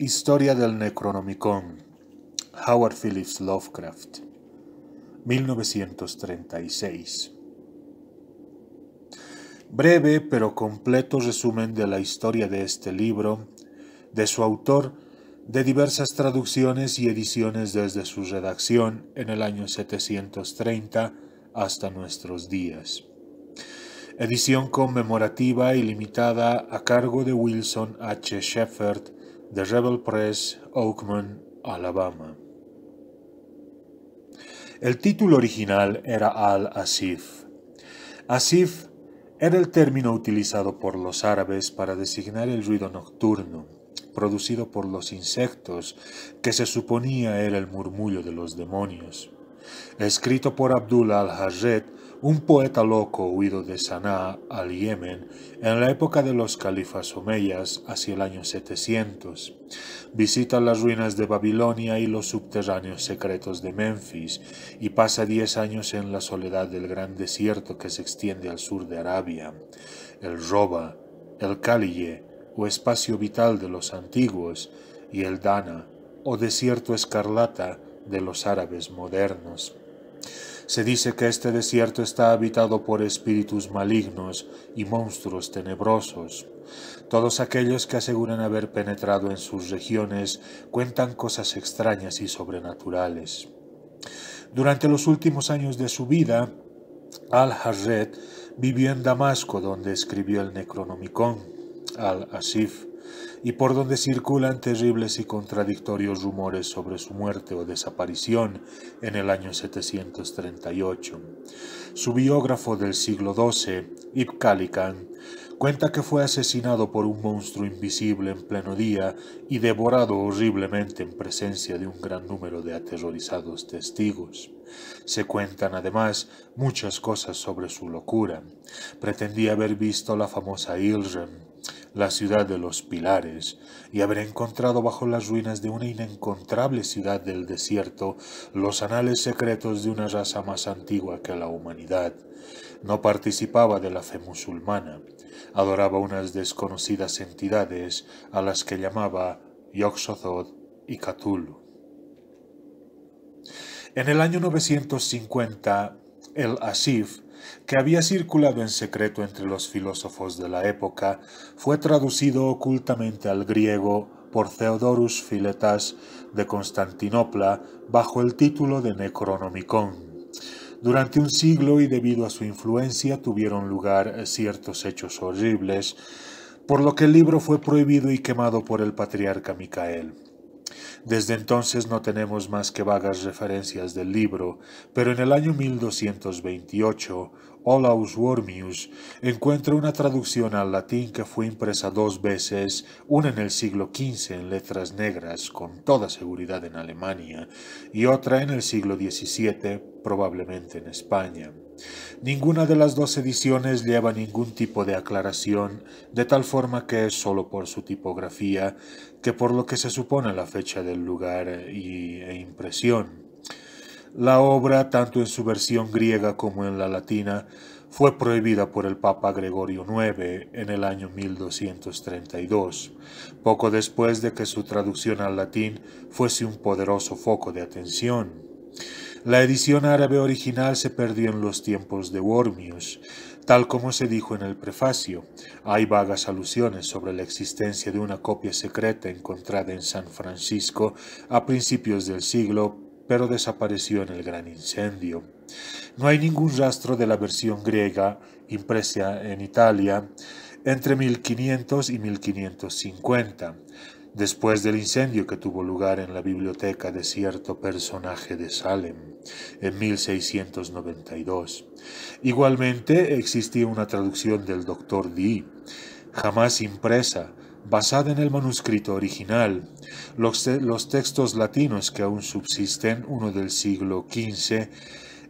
Historia del Necronomicon, Howard Phillips Lovecraft, 1936. Breve pero completo resumen de la historia de este libro, de su autor, de diversas traducciones y ediciones desde su redacción en el año 730 hasta nuestros días. Edición conmemorativa y limitada a cargo de Wilson H. Shepard, de Rebel Press, Oakman, Alabama. El título original era Al-Asif. Asif era el término utilizado por los árabes para designar el ruido nocturno, producido por los insectos, que se suponía era el murmullo de los demonios. Escrito por Abdullah al-Hajjaj, un poeta loco huido de Sanaa al Yemen en la época de los califas omeyas hacia el año 700. Visita las ruinas de Babilonia y los subterráneos secretos de Memphis y pasa 10 años en la soledad del gran desierto que se extiende al sur de Arabia, el Roba, el Kaliye o espacio vital de los antiguos y el Dana o desierto escarlata de los árabes modernos. Se dice que este desierto está habitado por espíritus malignos y monstruos tenebrosos. Todos aquellos que aseguran haber penetrado en sus regiones cuentan cosas extrañas y sobrenaturales. Durante los últimos años de su vida, Al-Hajjaj vivió en Damasco, donde escribió el Necronomicon, Al-Asif, y por donde circulan terribles y contradictorios rumores sobre su muerte o desaparición en el año 738. Su biógrafo del siglo XII, Ibn Khaldun, cuenta que fue asesinado por un monstruo invisible en pleno día y devorado horriblemente en presencia de un gran número de aterrorizados testigos. Se cuentan además muchas cosas sobre su locura. Pretendía haber visto la famosa Ilrem, la ciudad de los pilares, y haber encontrado bajo las ruinas de una inencontrable ciudad del desierto los anales secretos de una raza más antigua que la humanidad. No participaba de la fe musulmana, adoraba unas desconocidas entidades a las que llamaba Yog-Sothoth y Cthulhu. En el año 950, el Asif, que había circulado en secreto entre los filósofos de la época, fue traducido ocultamente al griego por Theodorus Philetas de Constantinopla bajo el título de Necronomicon. Durante un siglo y debido a su influencia tuvieron lugar ciertos hechos horribles, por lo que el libro fue prohibido y quemado por el patriarca Micael. Desde entonces no tenemos más que vagas referencias del libro, pero en el año 1228, Olaus Wormius encuentra una traducción al latín que fue impresa 2 veces, una en el siglo XV en letras negras, con toda seguridad en Alemania, y otra en el siglo XVII, probablemente en España. Ninguna de las 2 ediciones lleva ningún tipo de aclaración, de tal forma que es solo por su tipografía que por lo que se supone la fecha del lugar e impresión. La obra, tanto en su versión griega como en la latina, fue prohibida por el Papa Gregorio IX en el año 1232, poco después de que su traducción al latín fuese un poderoso foco de atención. La edición árabe original se perdió en los tiempos de Wormius. Tal como se dijo en el prefacio, hay vagas alusiones sobre la existencia de una copia secreta encontrada en San Francisco a principios del siglo, pero desapareció en el gran incendio. No hay ningún rastro de la versión griega, impresa en Italia, entre 1500 y 1550. Después del incendio que tuvo lugar en la biblioteca de cierto personaje de Salem, en 1692. Igualmente existía una traducción del Dr. Dee, jamás impresa, basada en el manuscrito original. Los textos latinos que aún subsisten, uno del siglo XV,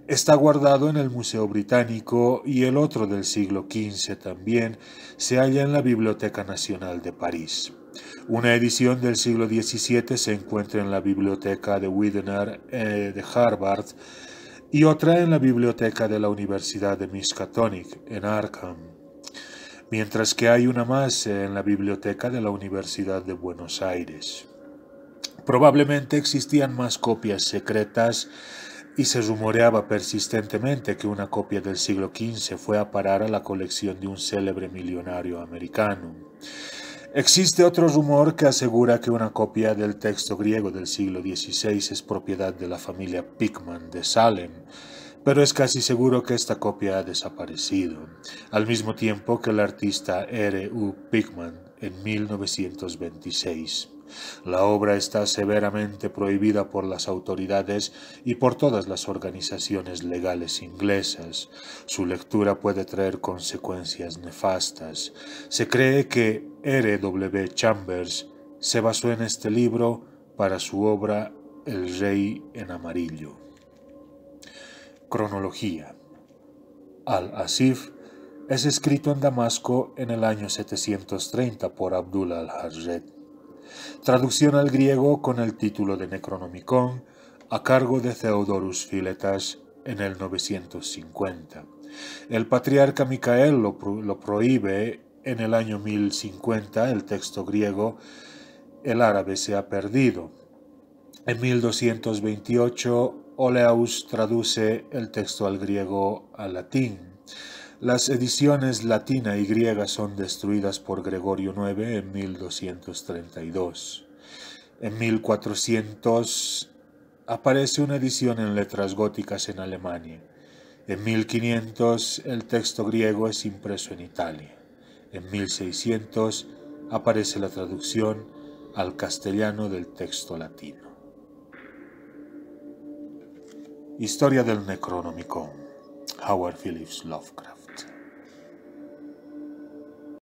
está guardado en el Museo Británico y el otro del siglo XV también se halla en la Biblioteca Nacional de París. Una edición del siglo XVII se encuentra en la Biblioteca de Widener de Harvard y otra en la Biblioteca de la Universidad de Miskatonic en Arkham, mientras que hay una más en la Biblioteca de la Universidad de Buenos Aires. Probablemente existían más copias secretas y se rumoreaba persistentemente que una copia del siglo XV fue a parar a la colección de un célebre millonario americano. Existe otro rumor que asegura que una copia del texto griego del siglo XVI es propiedad de la familia Pickman de Salem, pero es casi seguro que esta copia ha desaparecido, al mismo tiempo que el artista R. U. Pickman en 1926. La obra está severamente prohibida por las autoridades y por todas las organizaciones legales inglesas. Su lectura puede traer consecuencias nefastas. Se cree que R. W. Chambers se basó en este libro para su obra El Rey en Amarillo. Cronología. Al-Asif es escrito en Damasco en el año 730 por Abdul al-Hajjaj. Traducción al griego con el título de Necronomicon a cargo de Theodorus Philetas en el 950. El patriarca Micael lo prohíbe en el año 1050. El texto griego, el árabe se ha perdido. En 1228, Oleaus traduce el texto al griego al latín. Las ediciones latina y griega son destruidas por Gregorio IX en 1232. En 1400 aparece una edición en letras góticas en Alemania. En 1500 el texto griego es impreso en Italia. En 1600 aparece la traducción al castellano del texto latino. Historia del Necronomicon. Howard Phillips Lovecraft.